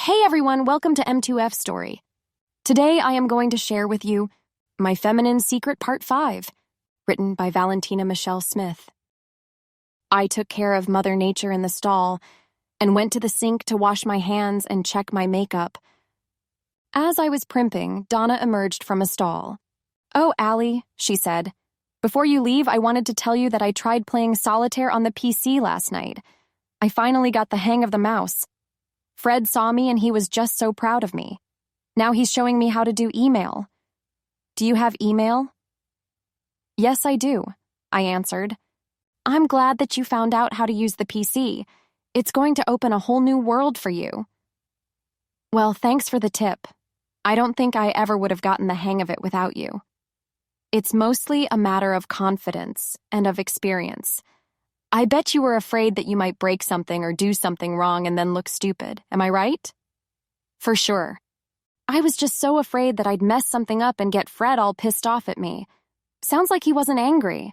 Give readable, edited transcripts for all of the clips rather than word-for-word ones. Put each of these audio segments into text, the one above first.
Hey everyone, welcome to MtF Story. Today I am going to share with you My Feminine Secret Part 5, written by Valentina Michelle Smith. I took care of Mother Nature in the stall and went to the sink to wash my hands and check my makeup. As I was primping, Donna emerged from a stall. "Oh, Allie," she said. "Before you leave, I wanted to tell you that I tried playing solitaire on the PC last night. I finally got the hang of the mouse. Fred saw me and he was just so proud of me. Now he's showing me how to do email." "Do you have email?" "Yes, I do," I answered. "I'm glad that you found out how to use the PC. It's going to open a whole new world for you." "Well, thanks for the tip. I don't think I ever would have gotten the hang of it without you. It's mostly a matter of confidence and of experience. I bet you were afraid that you might break something or do something wrong and then look stupid. Am I right?" "For sure. I was just so afraid that I'd mess something up and get Fred all pissed off at me. Sounds like he wasn't angry.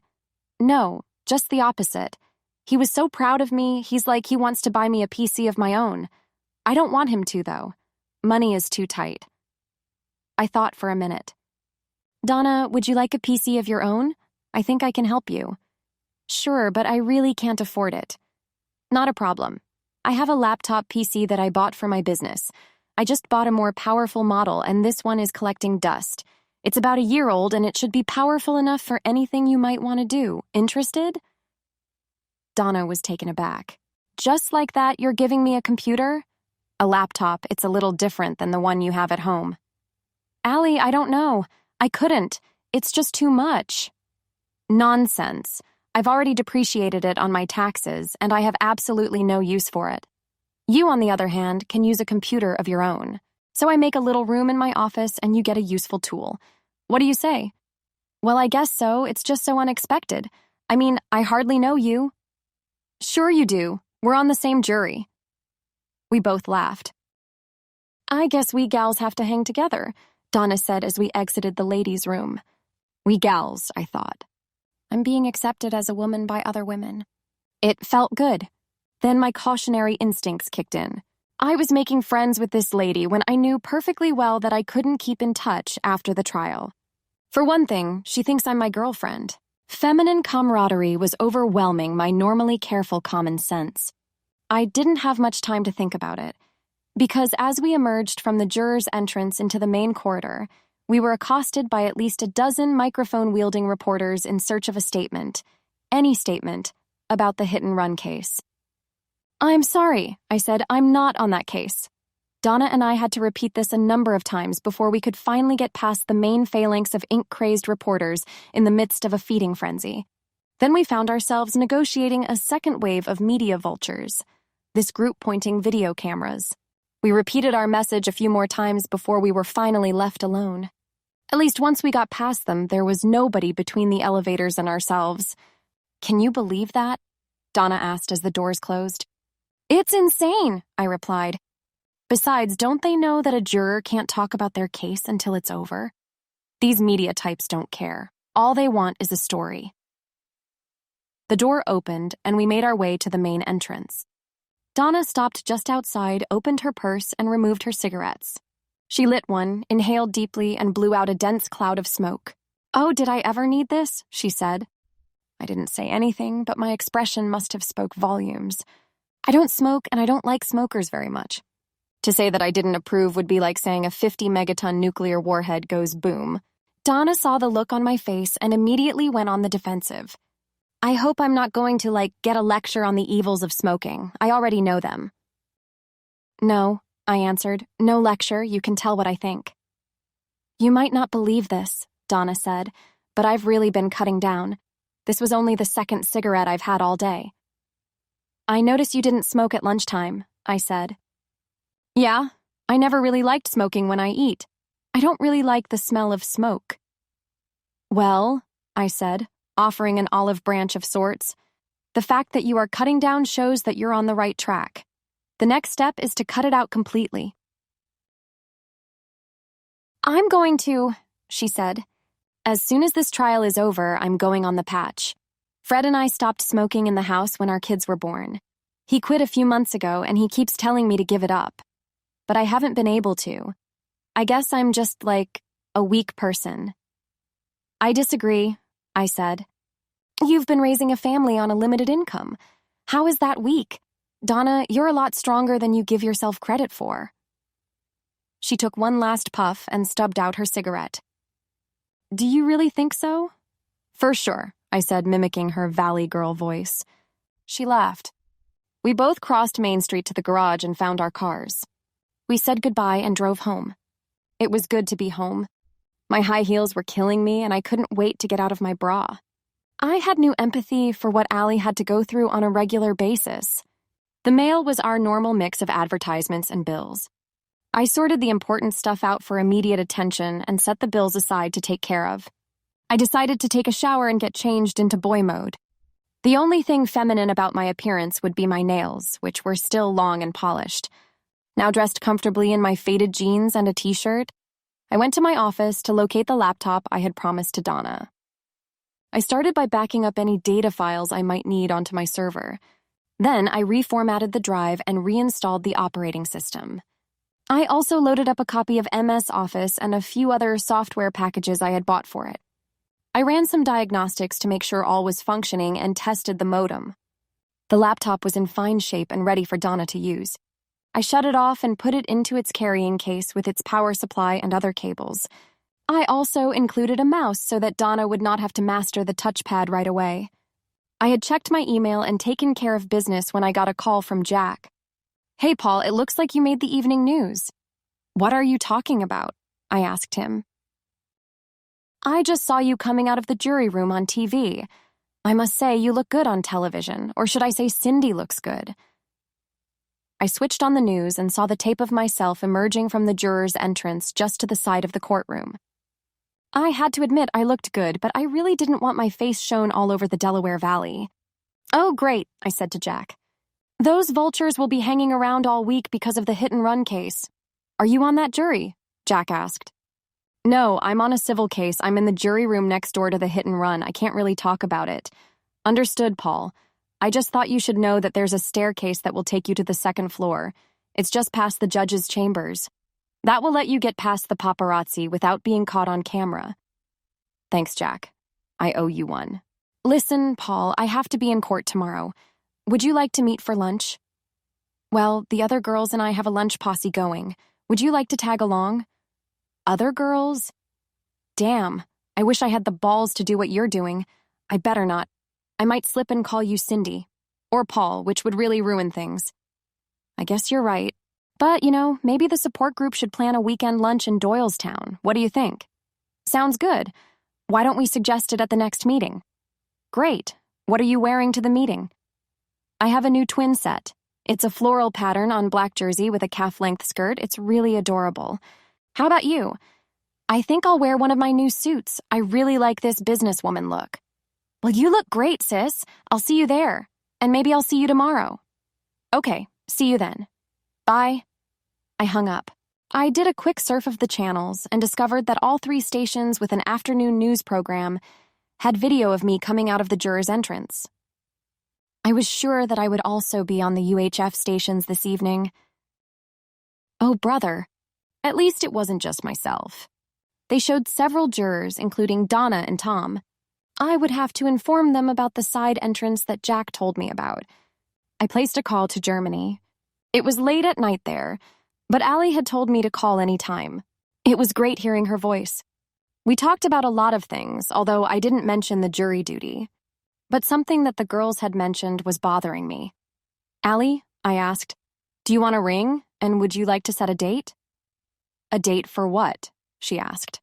No, just the opposite. He was so proud of me, he's like he wants to buy me a PC of my own. I don't want him to, though. Money is too tight." I thought for a minute. "Donna, would you like a PC of your own? I think I can help you." "Sure, but I really can't afford it." "Not a problem. I have a laptop PC that I bought for my business. I just bought a more powerful model, and this one is collecting dust. It's about a year old, and it should be powerful enough for anything you might want to do. Interested?" Donna was taken aback. "Just like that, you're giving me a computer?" "A laptop. It's a little different than the one you have at home." "Allie, I don't know. I couldn't. It's just too much." "Nonsense. I've already depreciated it on my taxes, and I have absolutely no use for it. You, on the other hand, can use a computer of your own. So I make a little room in my office, and you get a useful tool. What do you say?" "Well, I guess so. It's just so unexpected. I mean, I hardly know you." "Sure you do. We're on the same jury." We both laughed. "I guess we gals have to hang together," Donna said as we exited the ladies' room. We gals, I thought. I'm being accepted as a woman by other women. It felt good. Then my cautionary instincts kicked in. I was making friends with this lady when I knew perfectly well that I couldn't keep in touch after the trial. For one thing, she thinks I'm my girlfriend. Feminine camaraderie was overwhelming my normally careful common sense. I didn't have much time to think about it, because as we emerged from the juror's entrance into the main corridor, we were accosted by at least a dozen microphone-wielding reporters in search of a statement, any statement, about the hit-and-run case. "I'm sorry," I said, "I'm not on that case." Donna and I had to repeat this a number of times before we could finally get past the main phalanx of ink-crazed reporters in the midst of a feeding frenzy. Then we found ourselves negotiating a second wave of media vultures, this group pointing video cameras. We repeated our message a few more times before we were finally left alone. At least once we got past them, there was nobody between the elevators and ourselves. "Can you believe that?" Donna asked as the doors closed. "It's insane," I replied. "Besides, don't they know that a juror can't talk about their case until it's over? These media types don't care. All they want is a story." The door opened, and we made our way to the main entrance. Donna stopped just outside, opened her purse, and removed her cigarettes. She lit one, inhaled deeply, and blew out a dense cloud of smoke. "Oh, did I ever need this?" she said. I didn't say anything, but my expression must have spoke volumes. I don't smoke, and I don't like smokers very much. To say that I didn't approve would be like saying a 50-megaton nuclear warhead goes boom. Donna saw the look on my face and immediately went on the defensive. "I hope I'm not going to, get a lecture on the evils of smoking. I already know them." "No," I answered. "No lecture, you can tell what I think." "You might not believe this," Donna said, "but I've really been cutting down. This was only the second cigarette I've had all day." "I notice you didn't smoke at lunchtime," I said. "Yeah, I never really liked smoking when I eat. I don't really like the smell of smoke." "Well," I said, offering an olive branch of sorts, "the fact that you are cutting down shows that you're on the right track. The next step is to cut it out completely." "I'm going to," she said. "As soon as this trial is over, I'm going on the patch. Fred and I stopped smoking in the house when our kids were born. He quit a few months ago, and he keeps telling me to give it up. but I haven't been able to. I guess I'm just like a weak person. I disagree, I said. You've been raising a family on a limited income. How is that weak? Donna, you're a lot stronger than you give yourself credit for. She took one last puff and stubbed out her cigarette. Do you really think so? For sure, I said, mimicking her Valley Girl voice. She laughed. We both crossed Main Street to the garage and found our cars. We said goodbye and drove home. It was good to be home. My high heels were killing me, and I couldn't wait to get out of my bra. I had new empathy for what Allie had to go through on a regular basis. The mail was our normal mix of advertisements and bills. I sorted the important stuff out for immediate attention and set the bills aside to take care of. I decided to take a shower and get changed into boy mode. The only thing feminine about my appearance would be my nails, which were still long and polished. Now dressed comfortably in my faded jeans and a t-shirt, I went to my office to locate the laptop I had promised to Donna. I started by backing up any data files I might need onto my server. Then I reformatted the drive and reinstalled the operating system. I also loaded up a copy of MS Office and a few other software packages I had bought for it. I ran some diagnostics to make sure all was functioning and tested the modem. The laptop was in fine shape and ready for Donna to use. I shut it off and put it into its carrying case with its power supply and other cables. I also included a mouse so that Donna would not have to master the touchpad right away. I had checked my email and taken care of business when I got a call from Jack. Hey, Paul, it looks like you made the evening news. What are you talking about? I asked him. I just saw you coming out of the jury room on TV. I must say you look good on television, or should I say Cindy looks good. I switched on the news and saw the tape of myself emerging from the juror's entrance just to the side of the courtroom. I had to admit I looked good, but I really didn't want my face shown all over the Delaware Valley. Oh, great, I said to Jack. Those vultures will be hanging around all week because of the hit-and-run case. Are you on that jury? Jack asked. No, I'm on a civil case. I'm in the jury room next door to the hit-and-run. I can't really talk about it. Understood, Paul. I just thought you should know that there's a staircase that will take you to the second floor. It's just past the judge's chambers. That will let you get past the paparazzi without being caught on camera. Thanks, Jack. I owe you one. Listen, Paul, I have to be in court tomorrow. Would you like to meet for lunch? Well, the other girls and I have a lunch posse going. Would you like to tag along? Other girls? Damn, I wish I had the balls to do what you're doing. I better not. I might slip and call you Cindy. Or Paul, which would really ruin things. I guess you're right. But, maybe the support group should plan a weekend lunch in Doylestown. What do you think? Sounds good. Why don't we suggest it at the next meeting? Great. What are you wearing to the meeting? I have a new twin set. It's a floral pattern on black jersey with a calf-length skirt. It's really adorable. How about you? I think I'll wear one of my new suits. I really like this businesswoman look. Well, you look great, sis. I'll see you there. And maybe I'll see you tomorrow. Okay, see you then. Bye. I hung up. I did a quick surf of the channels and discovered that all 3 stations with an afternoon news program had video of me coming out of the juror's entrance. I was sure that I would also be on the UHF stations this evening. Oh, brother. At least it wasn't just myself. They showed several jurors, including Donna and Tom. I would have to inform them about the side entrance that Jack told me about. I placed a call to Germany. It was late at night there, but Allie had told me to call any time. It was great hearing her voice. We talked about a lot of things, although I didn't mention the jury duty. But something that the girls had mentioned was bothering me. Allie, I asked, do you want a ring, and would you like to set a date? A date for what? She asked.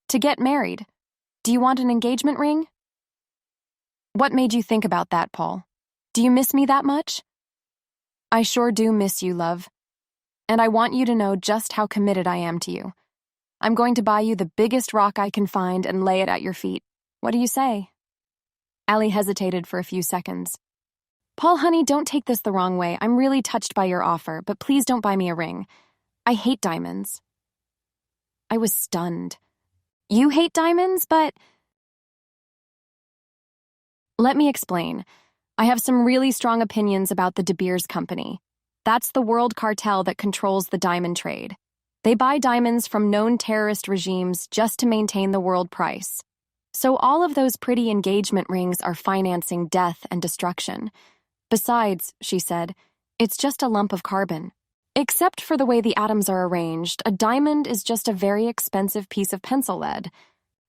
To get married. Do you want an engagement ring? What made you think about that, Paul? Do you miss me that much? I sure do miss you, love. And I want you to know just how committed I am to you. I'm going to buy you the biggest rock I can find and lay it at your feet. What do you say? Allie hesitated for a few seconds. Paul, honey, don't take this the wrong way. I'm really touched by your offer, but please don't buy me a ring. I hate diamonds. I was stunned. You hate diamonds, but... Let me explain. I have some really strong opinions about the De Beers Company. That's the world cartel that controls the diamond trade. They buy diamonds from known terrorist regimes just to maintain the world price. So all of those pretty engagement rings are financing death and destruction. Besides, she said, it's just a lump of carbon. Except for the way the atoms are arranged, a diamond is just a very expensive piece of pencil lead.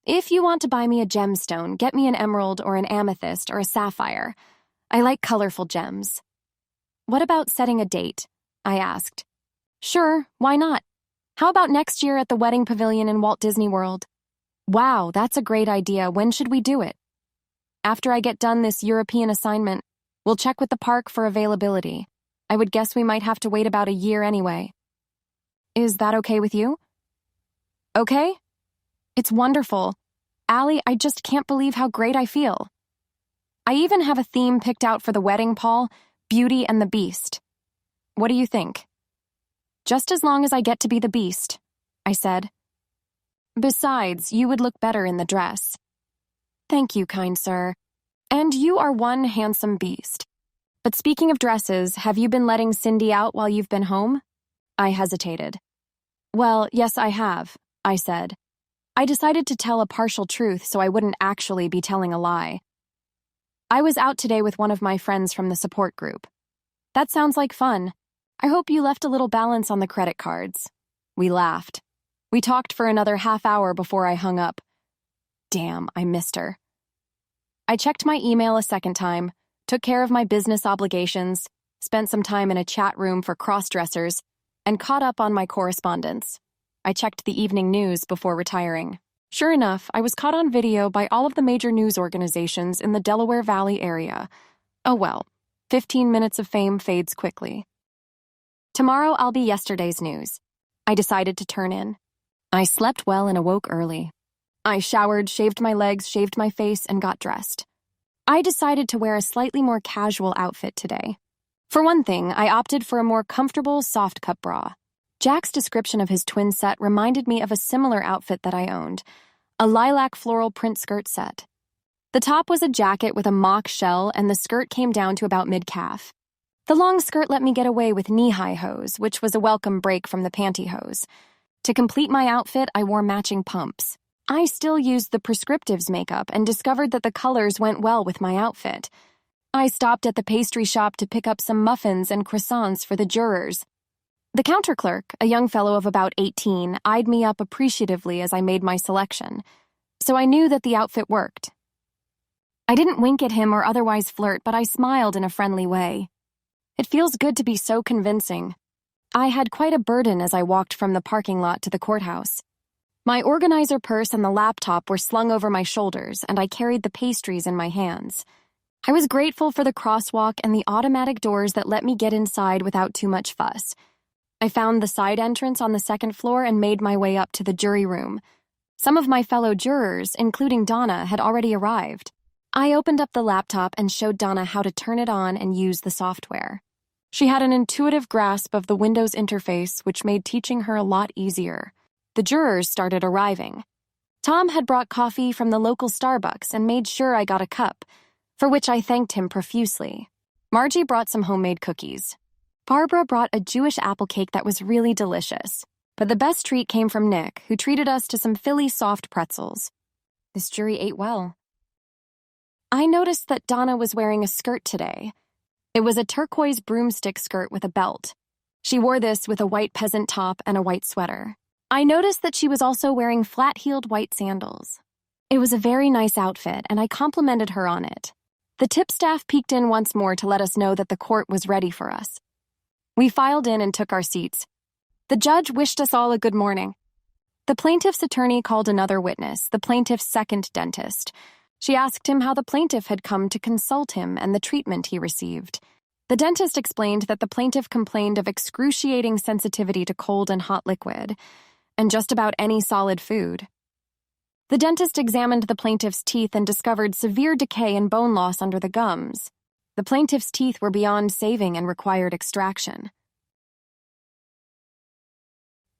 If you want to buy me a gemstone, get me an emerald or an amethyst or a sapphire. I like colorful gems. What about setting a date? I asked. Sure, why not? How about next year at the wedding pavilion in Walt Disney World? Wow, that's a great idea. When should we do it? After I get done this European assignment, we'll check with the park for availability. I would guess we might have to wait about a year anyway. Is that okay with you? Okay? It's wonderful. Allie, I just can't believe how great I feel. I even have a theme picked out for the wedding, Paul, Beauty and the Beast. What do you think? Just as long as I get to be the Beast, I said. Besides, you would look better in the dress. Thank you, kind sir. And you are one handsome beast. But speaking of dresses, have you been letting Cindy out while you've been home? I hesitated. Well, yes, I have, I said. I decided to tell a partial truth so I wouldn't actually be telling a lie. I was out today with one of my friends from the support group. That sounds like fun. I hope you left a little balance on the credit cards. We laughed. We talked for another half hour before I hung up. Damn, I missed her. I checked my email a second time, took care of my business obligations, spent some time in a chat room for crossdressers, and caught up on my correspondence. I checked the evening news before retiring. Sure enough, I was caught on video by all of the major news organizations in the Delaware Valley area. Oh well, 15 minutes of fame fades quickly. Tomorrow I'll be yesterday's news. I decided to turn in. I slept well and awoke early. I showered, shaved my legs, shaved my face, and got dressed. I decided to wear a slightly more casual outfit today. For one thing, I opted for a more comfortable soft cut bra. Jack's description of his twin set reminded me of a similar outfit that I owned, a lilac floral print skirt set. The top was a jacket with a mock shell, and the skirt came down to about mid-calf. The long skirt let me get away with knee-high hose, which was a welcome break from the pantyhose. To complete my outfit, I wore matching pumps. I still used the Prescriptives makeup and discovered that the colors went well with my outfit. I stopped at the pastry shop to pick up some muffins and croissants for the jurors. The counter clerk, a young fellow of about 18, eyed me up appreciatively as I made my selection, so I knew that the outfit worked. I didn't wink at him or otherwise flirt, but I smiled in a friendly way. It feels good to be so convincing. I had quite a burden as I walked from the parking lot to the courthouse. My organizer purse and the laptop were slung over my shoulders, and I carried the pastries in my hands. I was grateful for the crosswalk and the automatic doors that let me get inside without too much fuss. I found the side entrance on the second floor and made my way up to the jury room. Some of my fellow jurors, including Donna, had already arrived. I opened up the laptop and showed Donna how to turn it on and use the software. She had an intuitive grasp of the Windows interface, which made teaching her a lot easier. The jurors started arriving. Tom had brought coffee from the local Starbucks and made sure I got a cup, for which I thanked him profusely. Margie brought some homemade cookies. Barbara brought a Jewish apple cake that was really delicious. But the best treat came from Nick, who treated us to some Philly soft pretzels. This jury ate well. I noticed that Donna was wearing a skirt today. It was a turquoise broomstick skirt with a belt. She wore this with a white peasant top and a white sweater. I noticed that she was also wearing flat-heeled white sandals. It was a very nice outfit, and I complimented her on it. The tip staff peeked in once more to let us know that the court was ready for us. We filed in and took our seats. The judge wished us all a good morning. The plaintiff's attorney called another witness, the plaintiff's second dentist. She asked him how the plaintiff had come to consult him and the treatment he received. The dentist explained that the plaintiff complained of excruciating sensitivity to cold and hot liquid, and just about any solid food. The dentist examined the plaintiff's teeth and discovered severe decay and bone loss under the gums. The plaintiff's teeth were beyond saving and required extraction.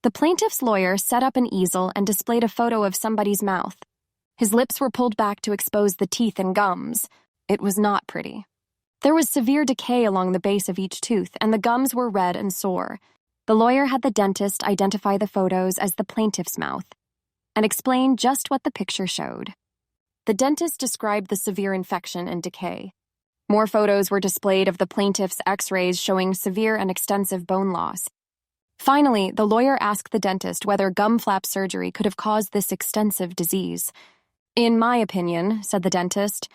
The plaintiff's lawyer set up an easel and displayed a photo of somebody's mouth. His lips were pulled back to expose the teeth and gums. It was not pretty. There was severe decay along the base of each tooth, and the gums were red and sore. The lawyer had the dentist identify the photos as the plaintiff's mouth and explain just what the picture showed. The dentist described the severe infection and decay. More photos were displayed of the plaintiff's x-rays showing severe and extensive bone loss. Finally, the lawyer asked the dentist whether gum flap surgery could have caused this extensive disease. "In my opinion," said the dentist,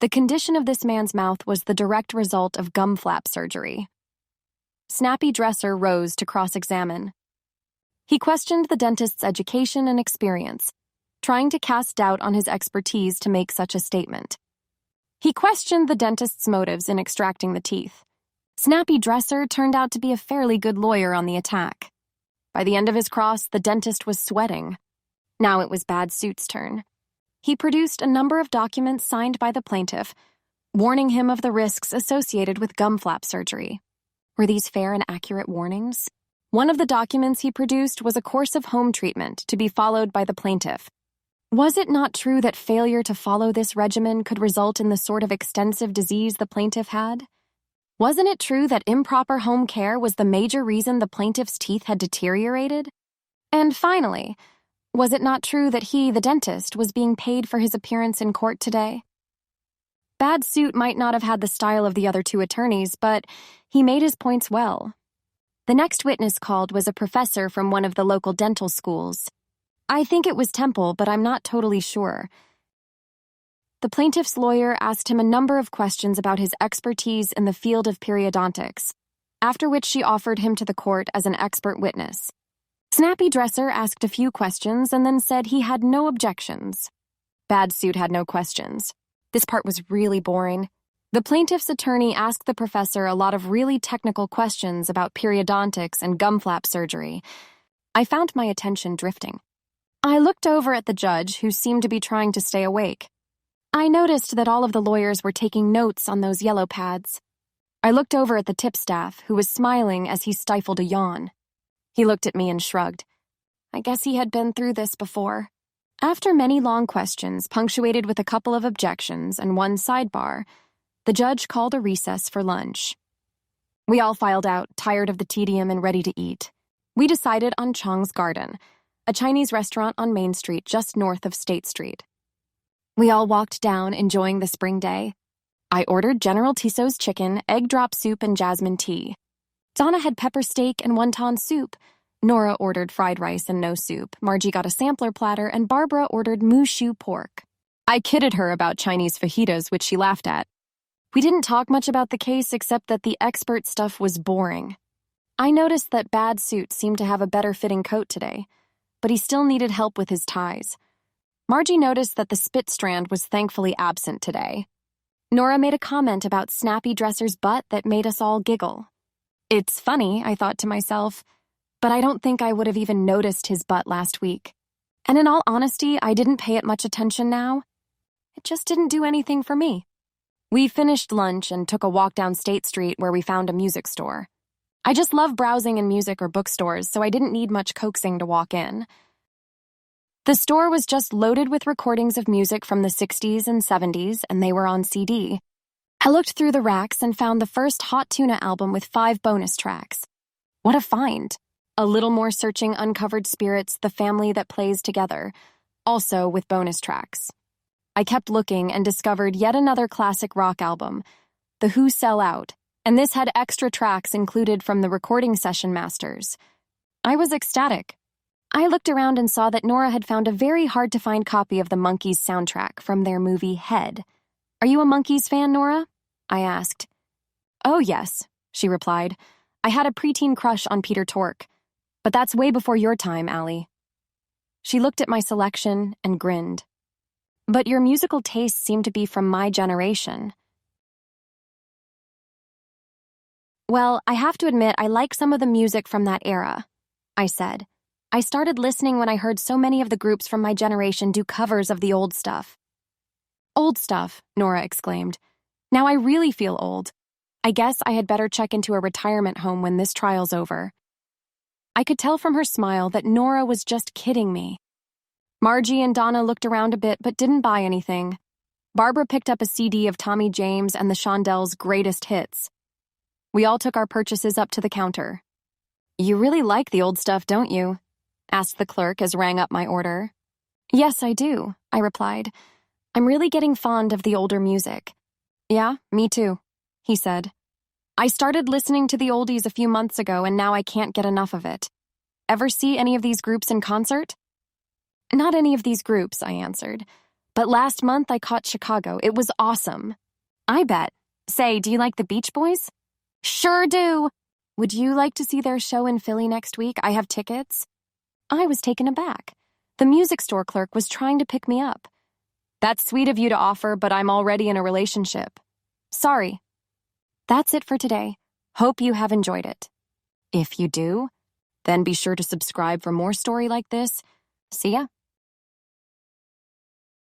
"the condition of this man's mouth was the direct result of gum flap surgery." Snappy Dresser rose to cross-examine. He questioned the dentist's education and experience, trying to cast doubt on his expertise to make such a statement. He questioned the dentist's motives in extracting the teeth. Snappy Dresser turned out to be a fairly good lawyer on the attack. By the end of his cross, the dentist was sweating. Now it was Bad Suit's turn. He produced a number of documents signed by the plaintiff, warning him of the risks associated with gum flap surgery. Were these fair and accurate warnings? One of the documents he produced was a course of home treatment to be followed by the plaintiff. Was it not true that failure to follow this regimen could result in the sort of extensive disease the plaintiff had? Wasn't it true that improper home care was the major reason the plaintiff's teeth had deteriorated? And finally, was it not true that he, the dentist, was being paid for his appearance in court today? Bad Suit might not have had the style of the other two attorneys, but he made his points well. The next witness called was a professor from one of the local dental schools. I think it was Temple, but I'm not totally sure. The plaintiff's lawyer asked him a number of questions about his expertise in the field of periodontics, after which she offered him to the court as an expert witness. Snappy Dresser asked a few questions and then said he had no objections. Bad Suit had no questions. This part was really boring. The plaintiff's attorney asked the professor a lot of really technical questions about periodontics and gum flap surgery. I found my attention drifting. I looked over at the judge, who seemed to be trying to stay awake. I noticed that all of the lawyers were taking notes on those yellow pads. I looked over at the tipstaff, who was smiling as he stifled a yawn. He looked at me and shrugged. I guess he had been through this before. After many long questions, punctuated with a couple of objections and one sidebar, the judge called a recess for lunch. We all filed out, tired of the tedium and ready to eat. We decided on Chong's Garden, a Chinese restaurant on Main Street just north of State Street. We all walked down, enjoying the spring day. I ordered General Tissot's chicken, egg drop soup, and jasmine tea. Donna had pepper steak and wonton soup. Nora ordered fried rice and no soup. Margie got a sampler platter, and Barbara ordered mushu pork. I kidded her about Chinese fajitas, which she laughed at. We didn't talk much about the case except that the expert stuff was boring. I noticed that Bad Suit seemed to have a better fitting coat today, but he still needed help with his ties. Margie noticed that the spit strand was thankfully absent today. Nora made a comment about Snappy Dresser's butt that made us all giggle. It's funny, I thought to myself, but I don't think I would have even noticed his butt last week. And in all honesty, I didn't pay it much attention now. It just didn't do anything for me. We finished lunch and took a walk down State Street where we found a music store. I just love browsing in music or bookstores, so I didn't need much coaxing to walk in. The store was just loaded with recordings of music from the 60s and 70s, and they were on CD. I looked through the racks and found the first Hot Tuna album with 5 bonus tracks. What a find! A little more searching uncovered Spirits, The Family That Plays Together, also with bonus tracks. I kept looking and discovered yet another classic rock album, The Who Sell Out, and this had extra tracks included from the recording session masters. I was ecstatic. I looked around and saw that Nora had found a very hard-to-find copy of the Monkees soundtrack from their movie Head. Are you a Monkees fan, Nora? I asked. Oh, yes, she replied. I had a preteen crush on Peter Tork, but that's way before your time, Allie. She looked at my selection and grinned. But your musical tastes seem to be from my generation. Well, I have to admit I like some of the music from that era, I said. I started listening when I heard so many of the groups from my generation do covers of the old stuff. Old stuff, Nora exclaimed. Now I really feel old. I guess I had better check into a retirement home when this trial's over. I could tell from her smile that Nora was just kidding me. Margie and Donna looked around a bit but didn't buy anything. Barbara picked up a CD of Tommy James and the Shondells' greatest hits. We all took our purchases up to the counter. "You really like the old stuff, don't you?" asked the clerk as rang up my order. "Yes, I do," I replied. "I'm really getting fond of the older music." "Yeah, me too," he said. "I started listening to the oldies a few months ago and now I can't get enough of it. Ever see any of these groups in concert?" "Not any of these groups," I answered. "But last month I caught Chicago. It was awesome." "I bet. Say, do you like the Beach Boys?" "Sure do." "Would you like to see their show in Philly next week? I have tickets." I was taken aback. The music store clerk was trying to pick me up. "That's sweet of you to offer, but I'm already in a relationship." "Sorry." That's it for today. Hope you have enjoyed it. If you do, then be sure to subscribe for more story like this. See ya.